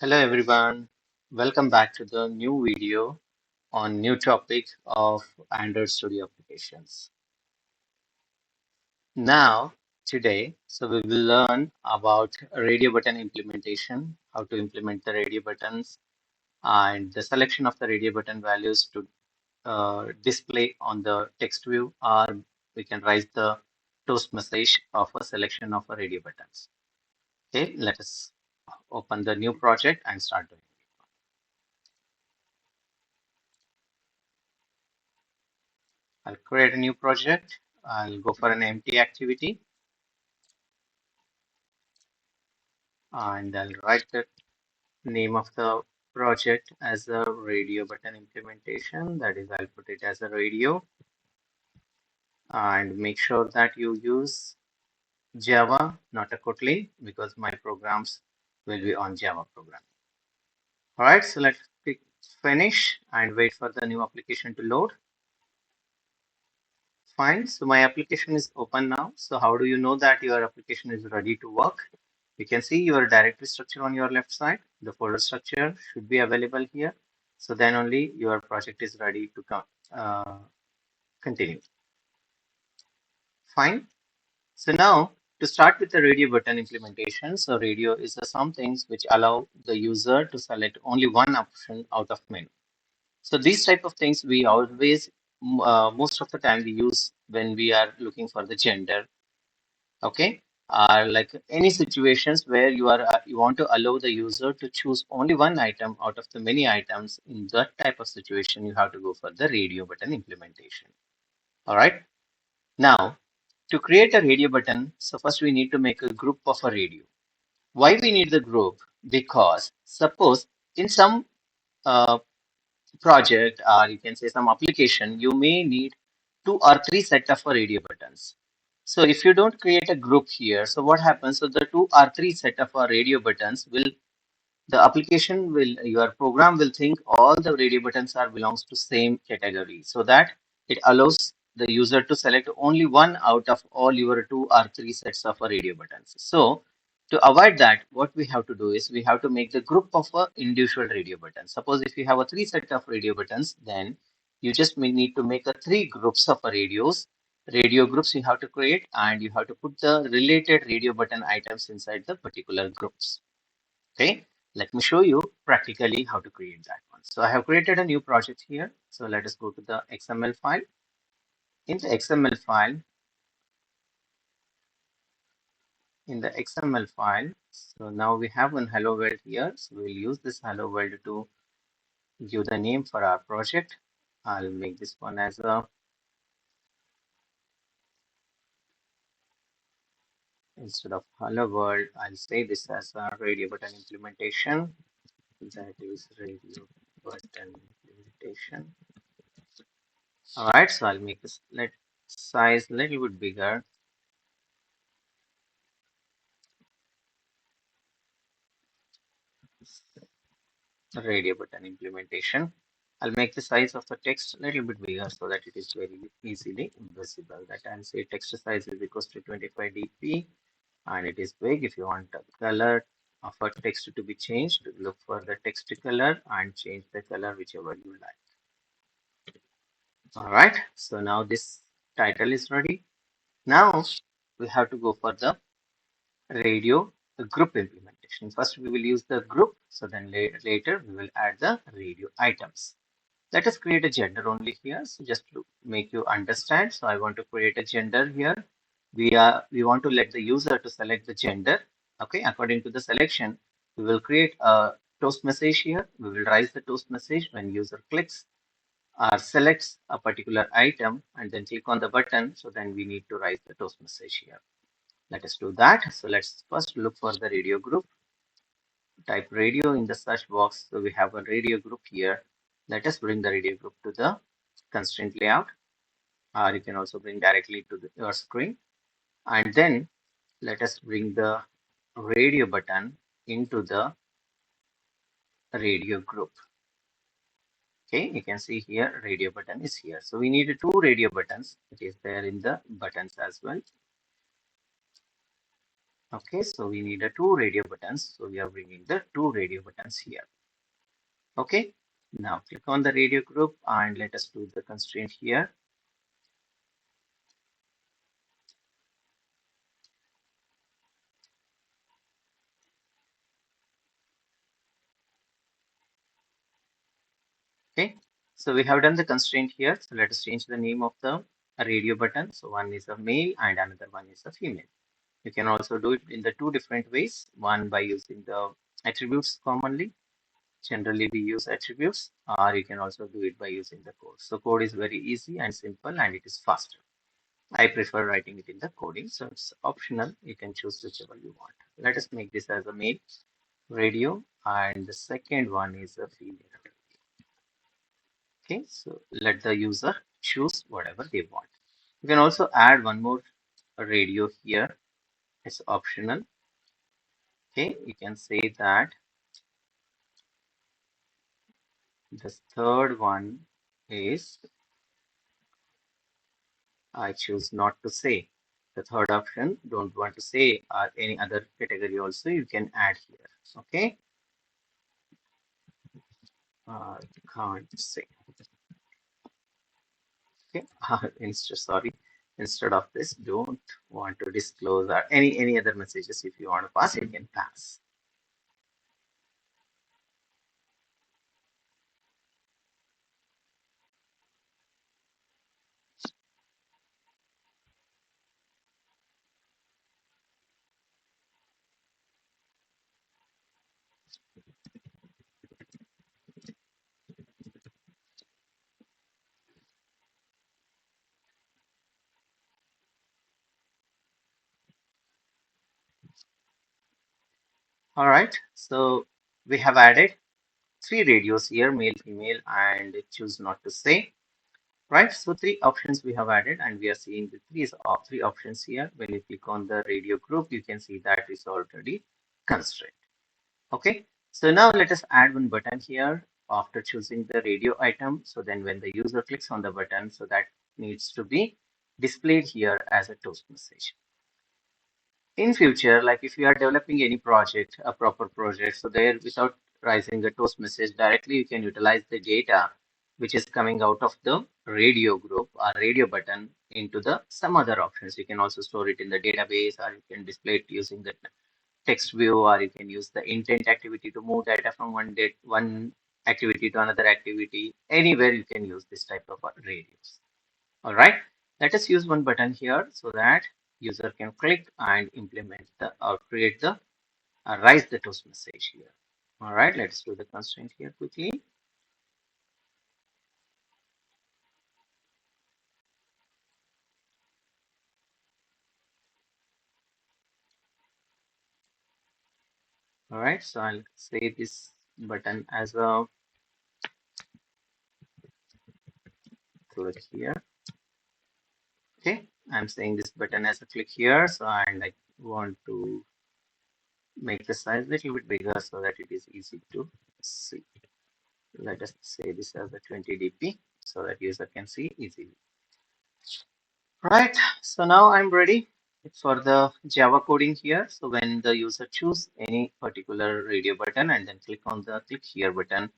Hello everyone, welcome back to the new video on new topic of Android Studio applications. Now, today, we will learn about radio button implementation, how to implement the radio buttons and the selection of the radio button values to display on the text view, or we can write the toast message of a selection of a radio buttons. Okay, let us open the new project and start doing. I'll create a new project. I'll go for an empty activity and I'll write the name of the project as a radio button implementation. That is, I'll put it as a radio and make sure that you use Java, not a Kotlin, because my programs will be on Java program. All right, so let's click finish and wait for the new application to load. Fine. So my application is open now. So how do you know that your application is ready to work? You can see your directory structure on your left side. The folder structure should be available here. So then only your project is ready to continue. Fine. So now to start with the radio button implementation. So radio is some things which allow the user to select only one option out of many. So these type of things we always, most of the time we use when we are looking for the gender. Okay, like any situations where you want to allow the user to choose only one item out of the many items. In that type of situation, you have to go for the radio button implementation. All right, now to create a radio button, so first we need to make a group of a radio. Why we need the group? Because suppose in some uh, project, or you can say some application, you may need two or three set of radio buttons. So if you don't create a group here, so what happens? So the two or three set of radio buttons will, the application will, your program will think all the radio buttons are belongs to same category, so that it allows the user to select only one out of all your two or three sets of radio buttons. So to avoid that, what we have to do is we have to make the group of individual radio buttons. Suppose if you have a three set of radio buttons, then you just may need to make a three groups of radio groups you have to create, and you have to put the related radio button items inside the particular groups. Okay, let me show you practically how to create that one. So I have created a new project here. So let us go to the XML file. In the XML file, so now we have one hello world here. So we'll use this hello world to give the name for our project. I'll make this one as a, instead of hello world, I'll say this as a radio button implementation. That is radio button implementation. All right, so I'll make this size a little bit bigger. Radio button implementation. I'll make the size of the text a little bit bigger so that it is very easily visible. That I'll say text size is equals to 25 dp, and it is big. If you want the color of a text to be changed, look for the text color and change the color whichever you like. All right, so now this title is ready. Now we have to go for the radio group implementation. First, we will use the group. So then later we will add the radio items. Let us create a gender only here. So just to make you understand. So I want to create a gender here. We want to let the user to select the gender. Okay, according to the selection, we will create a toast message here. We will raise the toast message when user clicks or selects a particular item and then click on the button. So then we need to write the toast message here. Let us do that. So let's first look for the radio group. Type radio in the search box. So we have a radio group here. Let us bring the radio group to the constraint layout, or you can also bring directly to your screen. And then let us bring the radio button into the radio group. Okay, you can see here radio button is here. So we need two radio buttons. It is there in the buttons as well. Okay, so we need a two radio buttons. So we are bringing the two radio buttons here. Okay, now click on the radio group and let us do the constraint here. Okay, so we have done the constraint here. So let us change the name of the radio button. So one is a male and another one is a female. You can also do it in the two different ways. One by using the attributes commonly. Generally, we use attributes, or you can also do it by using the code. So code is very easy and simple, and it is faster. I prefer writing it in the coding, so it's optional. You can choose whichever you want. Let us make this as a male radio, and the second one is a female. Okay, so let the user choose whatever they want. You can also add one more radio here. It's optional. Okay, you can say that the third one is I choose not to say. The third option, don't want to say or any other category also you can add here. Okay, can't say. Okay, sorry. Instead of this, don't want to disclose or any other messages. If you want to pass, you can pass. All right. So we have added three radios here, male, female, and choose not to say. Right, so three options we have added, and we are seeing the three options here. When you click on the radio group, you can see that is already constrained. Okay, so now let us add one button here after choosing the radio item. So then when the user clicks on the button, so that needs to be displayed here as a toast message. In future, like if you are developing any project, a proper project, so there without writing the toast message directly, you can utilize the data which is coming out of the radio group or radio button into the some other options. You can also store it in the database, or you can display it using the text view, or you can use the intent activity to move data from one activity to another activity. Anywhere you can use this type of radios. All right, let us use one button here so that user can click and implement the or create the write the toast message here. All right, let's do the constraint here quickly. All right, so I'll say this button as a click here. Okay, I'm saying this button as a click here, so and I want to make the size a little bit bigger so that it is easy to see. Let us say this as a 20 dp so that user can see easily. Right, so now I'm ready for the Java coding here. So when the user choose any particular radio button and then click on the click here button,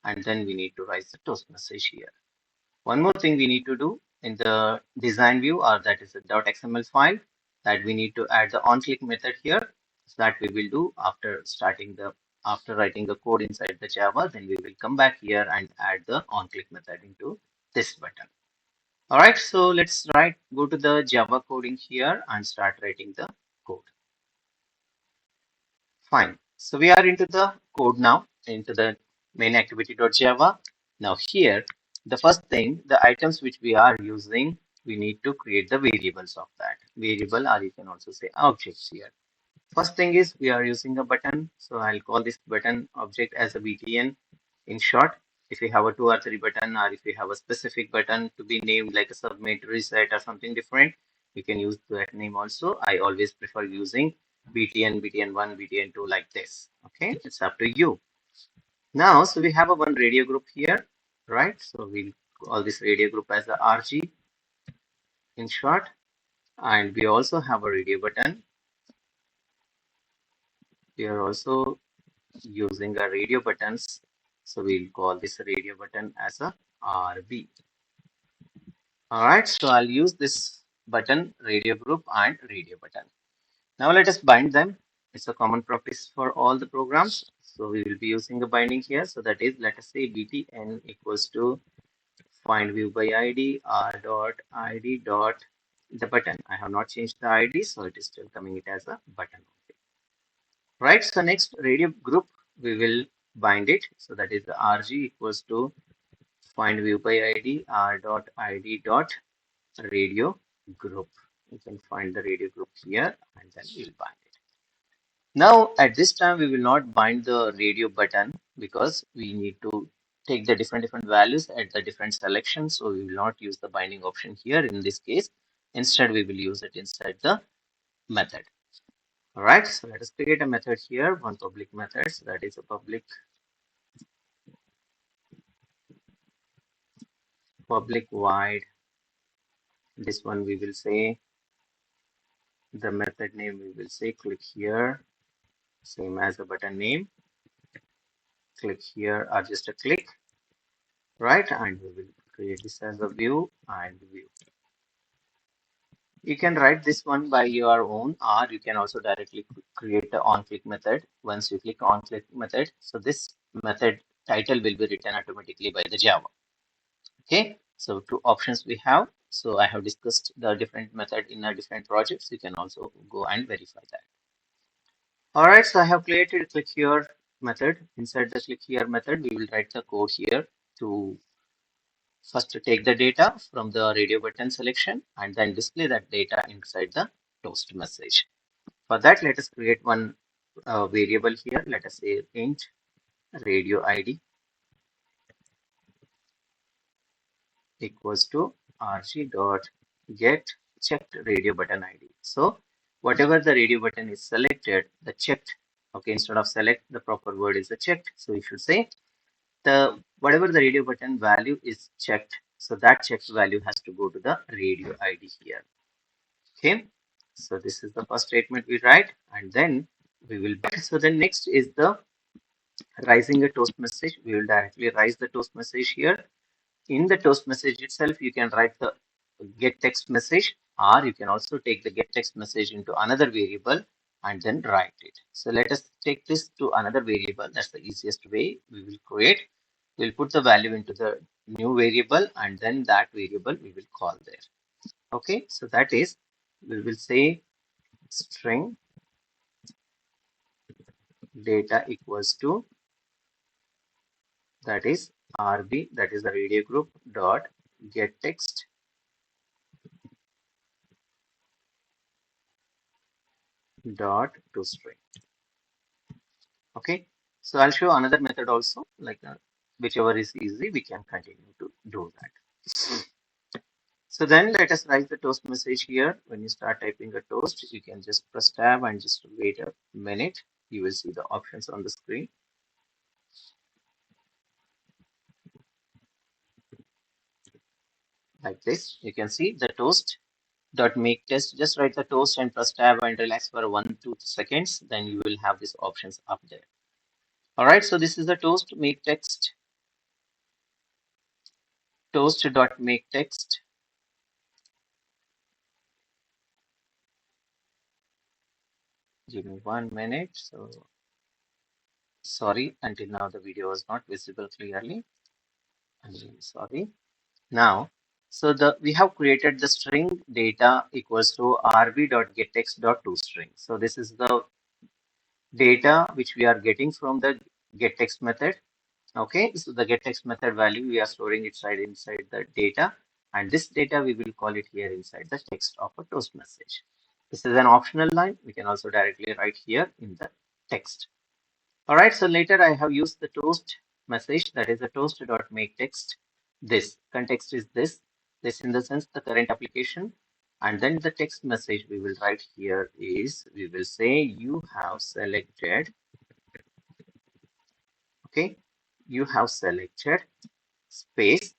and then we need to write the toast message here. One more thing we need to do in the design view, or that is a .xml file, that we need to add the onClick method here. So that we will do after writing the code inside the Java, then we will come back here and add the onClick method into this button. All right, so let's go to the Java coding here and start writing the code. Fine. So we are into the code now, into the main activity.java. Now here, the first thing, the items which we are using, we need to create the variables of that. Variable, or you can also say objects here. First thing is we are using a button. So I'll call this button object as a btn in short. If you have a two or three button, or if you have a specific button to be named like a submit, reset, or something different, you can use that name also. I always prefer using btn, btn1, btn2 like this. Okay, it's up to you. Now, so we have a one radio group here, right? So we'll call this radio group as the rg in short. And we also have a radio button. we are also using a radio buttons. So we'll call this radio button as a RB. All right, so I'll use this button, radio group and radio button. Now let us bind them. It's a common practice for all the programs. So we will be using the binding here. So that is, let us say btn equals to findViewById R.id.the button. I have not changed the ID, so it is still coming it as a button. Right, so next radio group, we will bind it. So that is the rg equals to findViewById R.id.radio group. You can find the radio group here and then we'll bind it. Now at this time we will not bind the radio button because we need to take the different values at the different selections. So we will not use the binding option here in this case. Instead we will use it inside the method. All right, so let us create a method here, one public method. So that is a public void. This one we will say the method name, we will say click here, same as the button name, click here or just a click, right? And we will create this as a view and view. You can write this one by your own, or you can also directly create the on-click method. Once you click on-click method, so this method title will be written automatically by the Java. Okay, so two options we have. So I have discussed the different method in a different projects. You can also go and verify that. All right, so I have created a click here method. Inside the click here method, we will write the code here to first take the data from the radio button selection and then display that data inside the toast message. For that, let us create one variable here. Let us say int radio ID equals to rg.getCheckedRadioButtonId. So whatever the radio button is selected, the checked, okay, instead of select, the proper word is the checked. So we should say the whatever the radio button value is checked, so that checked value has to go to the radio ID here. Okay, so this is the first statement we write, and then we will. So then next is the rising a toast message. We will directly rise the toast message here. In the toast message itself, you can write the get text message, or you can also take the get text message into another variable and then write it. So let us take this to another variable. That's the easiest way we will create. We'll put the value into the new variable and then that variable we will call there. Okay, so that is, we will say string data equals to, that is rb, that is the radio group dot get text dot toString. Okay, so I'll show another method also, like whichever is easy, we can continue to do that. So then let us write the toast message here. When you start typing a toast, you can just press tab and just wait a minute. You will see the options on the screen. Like this, you can see the toast dot make test. Just write the toast and press tab and relax for 1-2 seconds. Then you will have these options up there. All right, so this is the toast make text. Toast dot make text. Give me 1 minute. So sorry, until now the video was not visible clearly. I'm really sorry. Now, so we have created the string data equals to rb.getText.toString. So this is the data which we are getting from the getText method. Okay, so the getText method value we are storing it inside the data, and this data we will call it here inside the text of a toast message. This is an optional line. We can also directly write here in the text. All right, so later I have used the toast message, that is the toast.makeText. This context is this in the sense the current application. And then the text message we will write here is, we will say you have selected, okay, you have selected space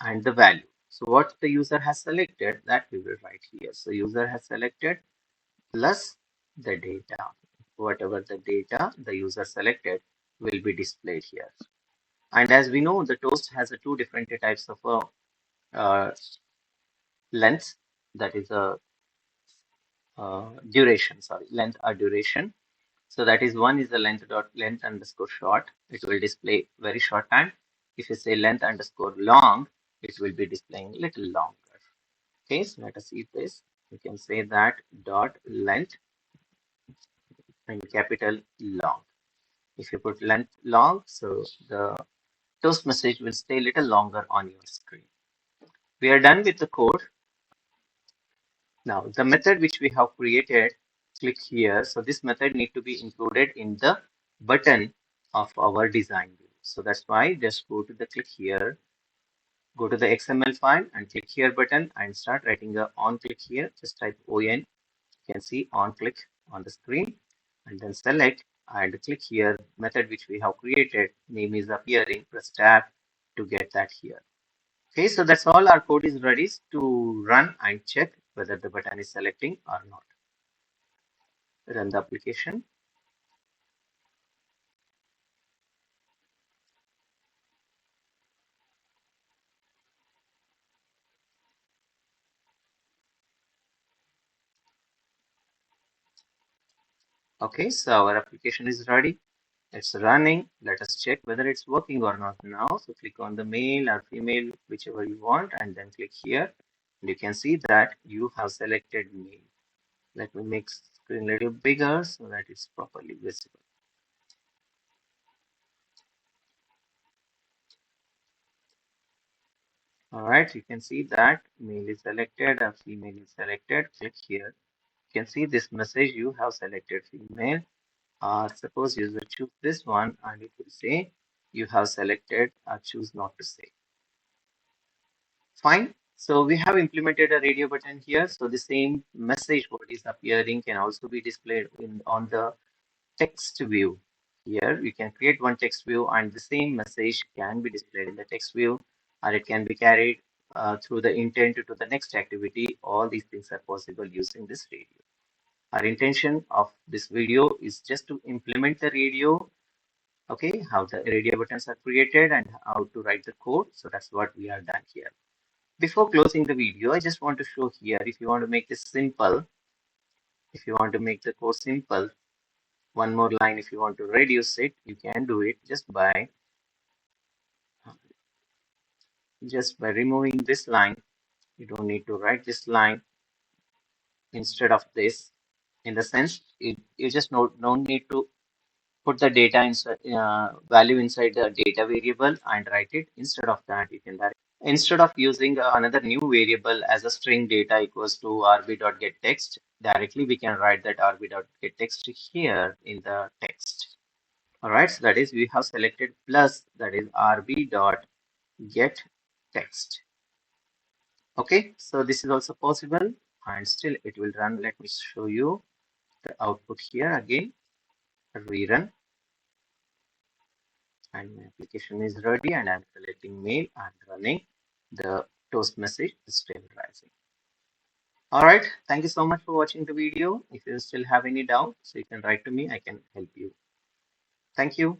and the value. So what the user has selected, that we will write here. So user has selected plus the data whatever the data the user selected will be displayed here. And as we know, the toast has a two different types of length, that is a duration, sorry, length or duration. So that is one is the length underscore short. It will display very short time. If you say length underscore long, it will be displaying little longer. Okay, so let us see this. You can say that dot length and capital long. If you put length long, so the toast message will stay little longer on your screen. We are done with the code. Now the method which we have created, click here. So this method need to be included in the button of our design view. So that's why just go to the click here, go to the XML file and click here button and start writing the on click here. Just type on. You can see on click on the screen and then select and click here. Method which we have created, name is appearing. Press tab to get that here. Okay, so that's all. Our code is ready to run and check whether the button is selecting or not. Run the application. Okay, so our application is ready. It's running. Let us check whether it's working or not now. So click on the male or female, whichever you want, and then click here. And you can see that you have selected male. Let me make screen a little bigger so that it's properly visible. All right, you can see that male is selected or female is selected. Click here. You can see this message, you have selected female. Suppose user choose this one and it will say you have selected or choose not to say. Fine. So we have implemented a radio button here. So the same message what is appearing can also be displayed on the text view. Here you can create one text view and the same message can be displayed in the text view, or it can be carried through the intent to the next activity. All these things are possible using this radio. Our intention of this video is just to implement the radio, okay, how the radio buttons are created and how to write the code. So that's what we are done here. Before closing the video, I just want to show here, if you want to make this simple, if you want to make the code simple, one more line, if you want to reduce it, you can do it just by removing this line. You don't need to write this line instead of this. In the sense, you just don't need to put the data inside value inside the data variable and write it. Instead of that, you can instead of using another new variable as a string data equals to rb.getText, directly we can write that rb.getText here in the text. All right, so that is we have selected plus, that is rb.getText. Okay, so this is also possible and still it will run. Let me show you the output here again. Rerun. And my application is ready and I'm selecting mail and running. The toast message is still rising. All right. Thank you so much for watching the video. If you still have any doubt, so you can write to me. I can help you. Thank you.